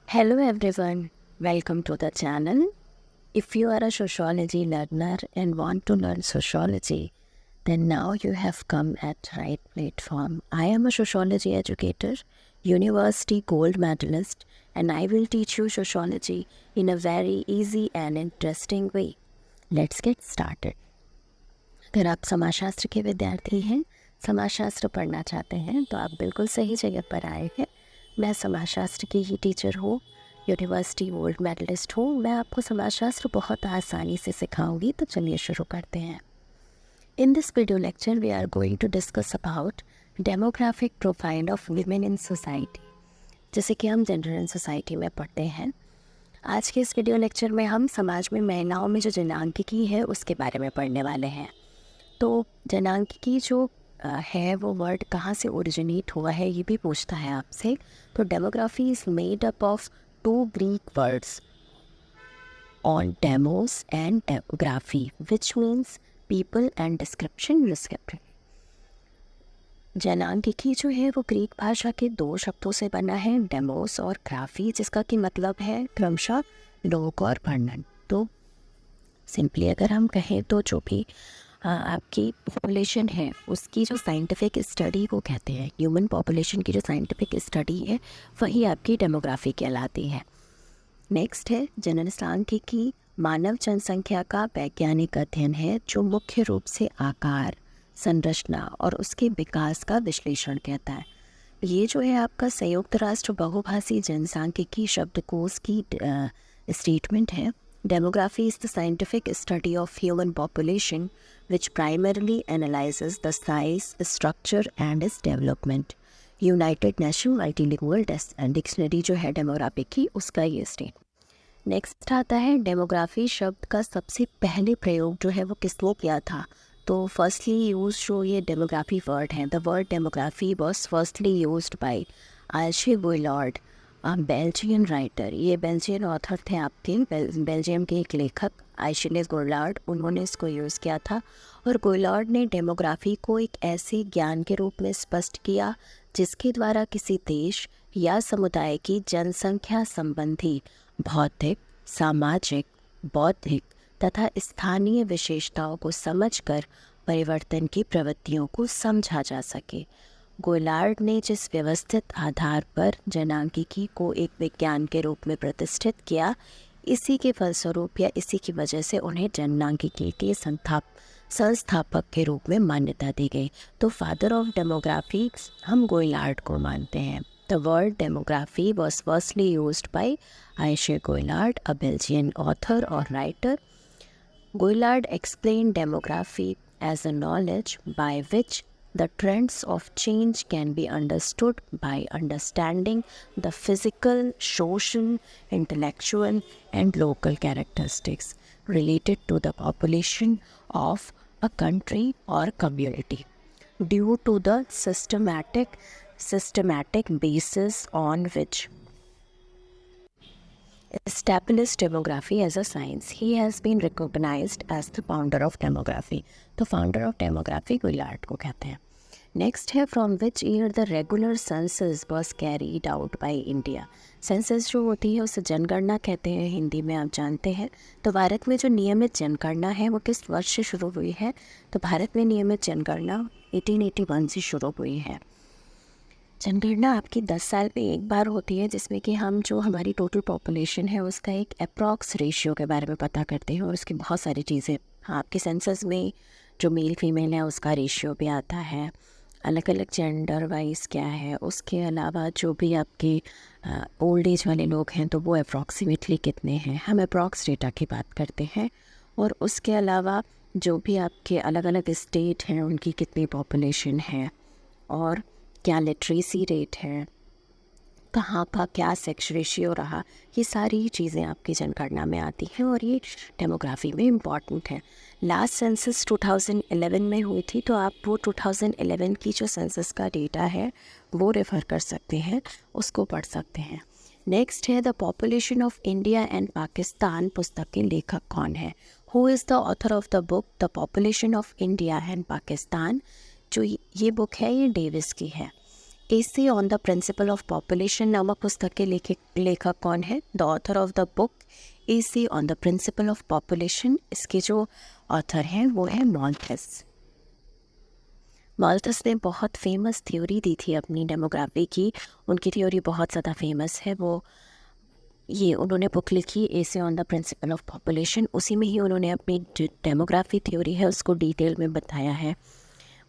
Hello everyone, welcome to the channel. If you are a sociology learner and want to learn sociology, then now you have come at right platform. I am a sociology educator, university gold medalist, and I will teach you sociology in a very easy and interesting way. Let's get started. अगर आप समाजशास्त्र के विद्यार्थी हैं, समाजशास्त्र पढ़ना चाहते हैं तो आप बिल्कुल सही जगह पर आए हैं। मैं समाजशास्त्र की ही टीचर हूँ, यूनिवर्सिटी गोल्ड मेडलिस्ट हूँ। मैं आपको समाजशास्त्र बहुत आसानी से सिखाऊंगी, तो चलिए शुरू करते हैं। In this video lecture we are going to discuss about demographic profile of women in society, जैसे कि हम जेंडर इन सोसाइटी में पढ़ते हैं। आज के इस वीडियो लेक्चर में हम समाज में महिलाओं में जो जनांकिकी है उसके बारे में पढ़ने वाले हैं। तो जनांकिकी जो है वो वर्ड कहाँ से ओरिजिनेट हुआ है ये भी पूछता है आपसे। तो demography is made up of two Greek words on demos and demography which means people and description descriptive. जनांकिकी जो है वो ग्रीक भाषा के दो शब्दों से बना है, डेमोस और ग्राफी, जिसका कि मतलब है क्रमशः लोक और वर्णन। तो सिंपली अगर हम कहें तो जो भी आपकी पॉपुलेशन है उसकी जो साइंटिफिक स्टडी को कहते हैं, ह्यूमन पॉपुलेशन की जो साइंटिफिक स्टडी है वही आपकी डेमोग्राफी कहलाती है। नेक्स्ट है जनसांख्यिकी। मानव जनसंख्या का वैज्ञानिक अध्ययन है जो मुख्य रूप से आकार, संरचना और उसके विकास का विश्लेषण कहता है। ये जो है आपका संयुक्त राष्ट्र बहुभाषी जनसांख्यिकी शब्दकोश की स्टेटमेंट है। Demography is the scientific study of human population which primarily analyzes the size, structure and its development. United Nations Multilingual Dictionary जो है डेमोग्राफी की उसका ये स्टेट। नेक्स्ट आता है डेमोग्राफी शब्द का सबसे पहले प्रयोग जो है वो किसने किया था। तो फर्स्टली यूज जो ये डेमोग्राफी वर्ड है, the word demography was firstly used by आल्शे गोयलॉर्ड, बेल्जियन राइटर। ये बेल्जियन ऑथर थे आपके, बेल्जियम के एक लेखक आइशेले गोयलॉर्ड, उन्होंने इसको यूज़ किया था। और गोयलॉर्ड ने डेमोग्राफी को एक ऐसे ज्ञान के रूप में स्पष्ट किया जिसके द्वारा किसी देश या समुदाय की जनसंख्या संबंधी भौतिक, सामाजिक, बौद्धिक तथा स्थानीय विशेषताओं को समझकर परिवर्तन की प्रवृत्तियों को समझा जा सके। गोयलॉर्ड ने जिस व्यवस्थित आधार पर जनांकिकी को एक विज्ञान के रूप में प्रतिष्ठित किया, इसी के फलस्वरूप या इसी की वजह से उन्हें जनांकिकी के संस्थापक के रूप में मान्यता दी गई। तो फादर ऑफ डेमोग्राफी हम गोयलॉर्ड को मानते हैं। The word demography was firstly used by Achille Guillard, a Belgian author और writer. Goyard explained demography as a knowledge by which the trends of change can be understood by understanding the physical, social, intellectual, and local characteristics related to the population of a country or community due to the systematic basis on which established demography as a science. He has been recognized as the founder of demography. तो founder of demography गोयलॉर्ड को कहते हैं। Next है from which year the regular census was carried out by India. Census जो होती है उसे जनगणना कहते हैं हिंदी में, आप जानते हैं। तो भारत में जो नियमित जनगणना है वो किस वर्ष से शुरू हुई है। तो भारत में नियमित जनगणना 1881 से शुरू हुई है। जनगणना आपकी 10 साल में एक बार होती है, जिसमें कि हम जो हमारी टोटल पॉपुलेशन है उसका एक अप्रॉक्स रेशियो के बारे में पता करते हैं और उसकी बहुत सारी चीज़ें। हाँ, आपके सेंसस में जो मेल फीमेल है उसका रेशियो भी आता है, अलग अलग जेंडर वाइज क्या है। उसके अलावा जो भी आपके ओल्ड एज वाले लोग हैं तो वो अप्रॉक्सीमेटली कितने हैं, हम अप्रॉक्स डेटा की बात करते हैं। और उसके अलावा जो भी आपके अलग अलग स्टेट हैं उनकी कितनी पॉपुलेशन है और क्या लिटरेसी रेट है, कहाँ का क्या सेक्स रेशियो रहा, ये सारी चीज़ें आपकी जनगणना में आती हैं और ये डेमोग्राफी में इम्पॉर्टेंट है। लास्ट सेंसस 2011 में हुई थी, तो आप वो 2011 की जो सेंसस का डेटा है वो रेफ़र कर सकते हैं, उसको पढ़ सकते हैं। नेक्स्ट है the population of India and Pakistan. पुस्तक के लेखक कौन है? Who is the author of the book the population of India and Pakistan. जो ये बुक है ये डेविस की है। AC on the principle of population नामक पुस्तक के लेखक कौन है? The author of the book AC on the principle of population, इसके जो ऑथर हैं वो है माल्थस। माल्थस ने बहुत फेमस थ्योरी दी थी अपनी डेमोग्राफी की। उनकी थ्योरी बहुत ज़्यादा फेमस है। ये उन्होंने बुक लिखी essay on the principle of population. उसी में ही उन्होंने अपनी जो डेमोग्राफी थ्योरी है उसको डिटेल में बताया है।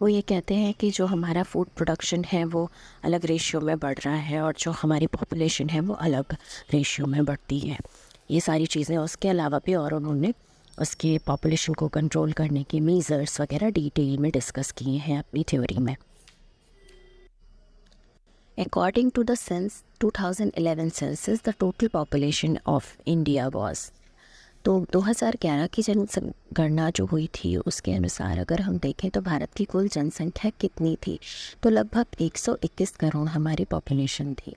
वो ये कहते हैं कि जो हमारा फूड प्रोडक्शन है वो अलग रेशियो में बढ़ रहा है और जो हमारी पॉपुलेशन है वो अलग रेशियो में बढ़ती है। ये सारी चीज़ें, उसके अलावा भी और उन्होंने उसके पॉपुलेशन को कंट्रोल करने के मेजर्स वगैरह डिटेल में डिस्कस किए हैं अपनी थ्योरी में। According to the 2011 census the total population of India was, तो 2011 की जनगणना जो हुई थी उसके अनुसार अगर हम देखें तो भारत की कुल जनसंख्या कितनी थी, तो लगभग 121 करोड़ हमारी पॉपुलेशन थी।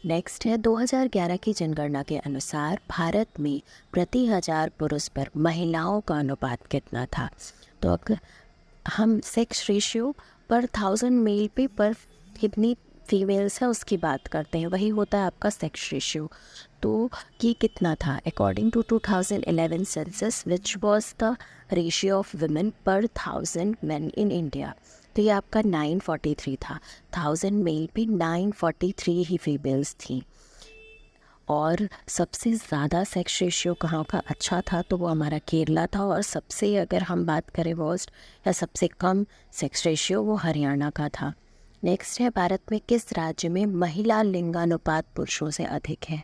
नेक्स्ट है 2011 की जनगणना के अनुसार भारत में प्रति 1000 पुरुष पर महिलाओं का अनुपात कितना था। तो अगर हम सेक्स रेशियो पर 1000 मेल पे पर कितनी फीमेल्स है उसकी बात करते हैं, वही होता है आपका सेक्स रेशियो। तो ये कितना था according to 2011 census which was the ratio of women per 1000 main in India, तो ये आपका 943 था। 1000 मेल पे 943 ही फीमेल्स थी। और सबसे ज़्यादा सेक्स रेशियो कहाँ का अच्छा था, तो वो हमारा केरला था। और सबसे अगर हम बात करें वर्स्ट या सबसे कम सेक्स रेशियो वो हरियाणा का था। नेक्स्ट है भारत में किस राज्य में महिला लिंगानुपात पुरुषों से अधिक है,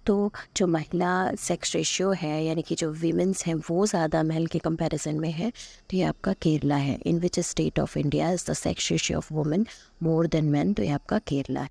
तो जो महिला सेक्स रेशियो है यानी कि जो वीमेंस हैं वो ज़्यादा मेल के कंपैरिजन में है, तो ये आपका केरला है। In which state of India is the sex ratio of women more than men, तो ये आपका केरला है।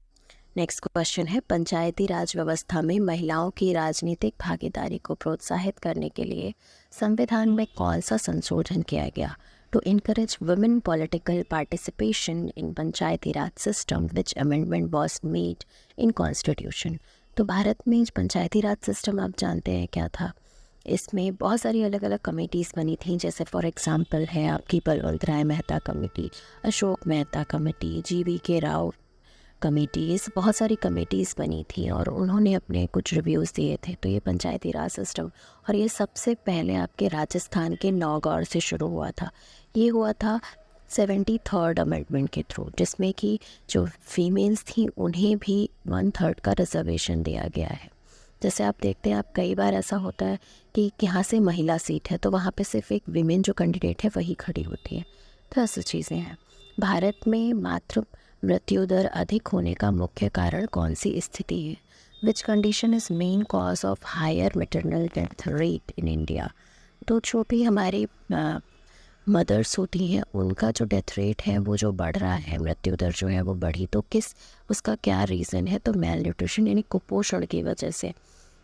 नेक्स्ट क्वेश्चन है पंचायती राज व्यवस्था में महिलाओं की राजनीतिक भागीदारी को प्रोत्साहित करने के लिए संविधान में कौन सा संशोधन किया गया, to encourage women political participation in Panchayati Raj system which amendment was made in constitution. तो भारत में पंचायती राज सिस्टम आप जानते हैं क्या था। इसमें बहुत सारी अलग अलग कमेटीज़ बनी थी, जैसे फॉर एग्जांपल है आपकी Balwant Rai Mehta committee, Ashok Mehta committee, GV Rao committees, बहुत सारी कमेटीज़ बनी थी और उन्होंने अपने कुछ रिव्यूज़ दिए थे। तो ये पंचायती राज सिस्टम, और ये सबसे पहले आपके राजस्थान के नौगढ़ से शुरू हुआ था। ये हुआ था 73rd अमेंडमेंट के थ्रू, जिसमें कि जो फीमेल्स थी उन्हें भी 1/3 का रिजर्वेशन दिया गया है। जैसे आप देखते हैं, आप कई बार ऐसा होता है कि यहाँ से महिला सीट है तो वहाँ पे सिर्फ एक विमेन जो कैंडिडेट है वही खड़ी होती है। तो ऐसी चीज़ें हैं। भारत में मातृ मृत्यु दर अधिक होने का मुख्य कारण कौन सी स्थिति है, which condition is main cause of higher maternal death rate in India. तो जो भी हमारी मदर्स होती हैं उनका जो डेथ रेट है वो जो बढ़ रहा है, मृत्यु दर जो है वो बढ़ी, तो उसका क्या रीज़न है, तो मेल न्यूट्रिशन यानी कुपोषण की वजह से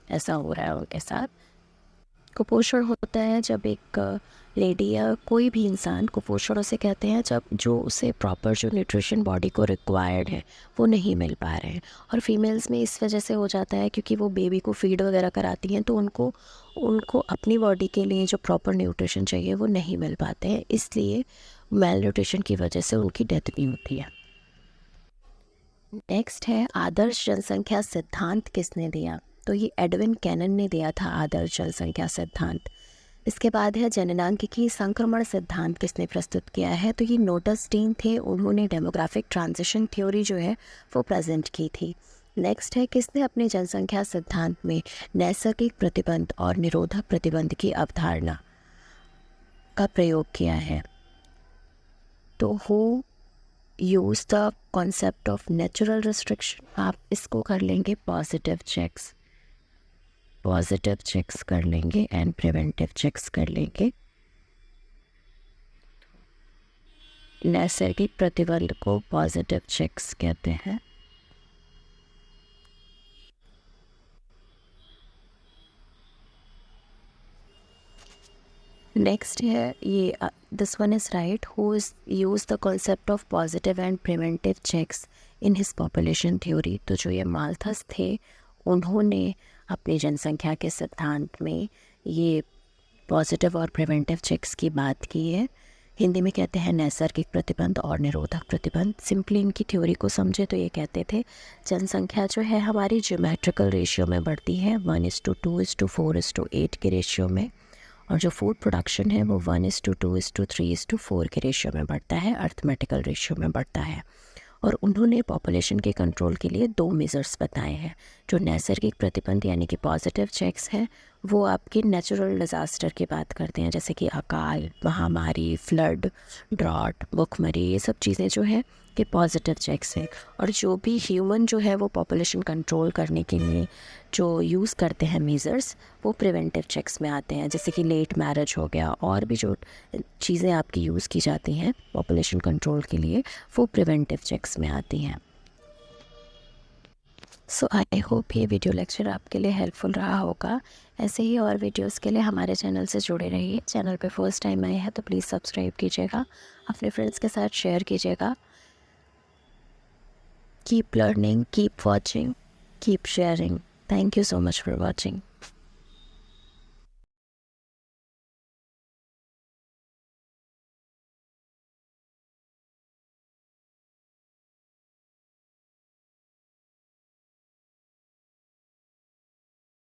ऐसा हो रहा है उनके साथ। कुपोषण होता है जब एक लेडी या कोई भी इंसान, कुपोषण उसे कहते हैं जब जो उसे प्रॉपर जो न्यूट्रिशन बॉडी को रिक्वायर्ड है वो नहीं मिल पा रहे हैं। और फीमेल्स में इस वजह से हो जाता है क्योंकि वो बेबी को फीड वगैरह कराती हैं, तो उनको अपनी बॉडी के लिए जो प्रॉपर न्यूट्रिशन चाहिए वो नहीं मिल पाते हैं, इसलिए मेल न्यूट्रिशन की वजह से उनकी डेथ भी होती है। नेक्स्ट है आदर्श जनसंख्या सिद्धांत किसने दिया, तो ये एडविन कैनन ने दिया था आदर्श जनसंख्या सिद्धांत। इसके बाद है जननांकिकी संक्रमण सिद्धांत किसने प्रस्तुत किया है, तो ये नोटस्टीन थे। उन्होंने डेमोग्राफिक ट्रांजिशन थ्योरी जो है वो प्रेजेंट की थी। नेक्स्ट है किसने अपने जनसंख्या सिद्धांत में नैसर्गिक प्रतिबंध और निरोधक प्रतिबंध की अवधारणा का प्रयोग किया है, तो who use the concept of natural restriction. आप इसको कर लेंगे पॉजिटिव चेक्स कर लेंगे एंड प्रिवेंटिव चेक्स कर लेंगे। नैसर्गिक प्रतिबंध को पॉजिटिव चेक्स कहते हैं। नेक्स्ट है ये this one is right, who is use the concept of positive and preventive checks in his population theory. तो जो ये माल्थस थे उन्होंने अपनी जनसंख्या के सिद्धांत में ये पॉजिटिव और प्रिवेंटिव चेक्स की बात की है हिंदी में कहते हैं नैसर्गिक प्रतिबंध और निरोधक प्रतिबंध। सिंपली इनकी थ्योरी को समझे तो ये कहते थे जनसंख्या जो है हमारी ज्योमेट्रिकल रेशियो में बढ़ती है 1:2:4:8 के रेशियो में, और जो फूड प्रोडक्शन है वो 1:2:3:4 के रेशियो में बढ़ता है, अर्थमेटिकल रेशियो में बढ़ता है। और उन्होंने पॉपुलेशन के कंट्रोल के लिए 2 मेजर्स बताए हैं। जो नैसर्गिक प्रतिबंध यानी कि पॉजिटिव चेक्स हैं वो आपके नेचुरल डिज़ास्टर की बात करते हैं, जैसे कि अकाल, महामारी, फ्लड, ड्रॉट, भुखमरी, ये सब चीज़ें जो है कि पॉजिटिव चेक्स हैं। और जो भी ह्यूमन जो है वो पॉपुलेशन कंट्रोल करने के लिए जो यूज़ करते हैं मेजर्स वो प्रिवेंटिव चेक्स में आते हैं, जैसे कि लेट मैरिज हो गया, और भी जो चीज़ें आपकी यूज़ की जाती हैं पॉपुलेशन कंट्रोल के लिए वो प्रिवेंटिव चेक्स में आती हैं। सो आई होप ये वीडियो लेक्चर आपके लिए हेल्पफुल रहा होगा। ऐसे ही और वीडियोस के लिए हमारे चैनल से जुड़े रहिए। चैनल पे फर्स्ट टाइम आए हैं तो प्लीज़ सब्सक्राइब कीजिएगा, अपने फ्रेंड्स के साथ शेयर कीजिएगा। Keep learning, keep watching, keep sharing. Thank you so much for watching.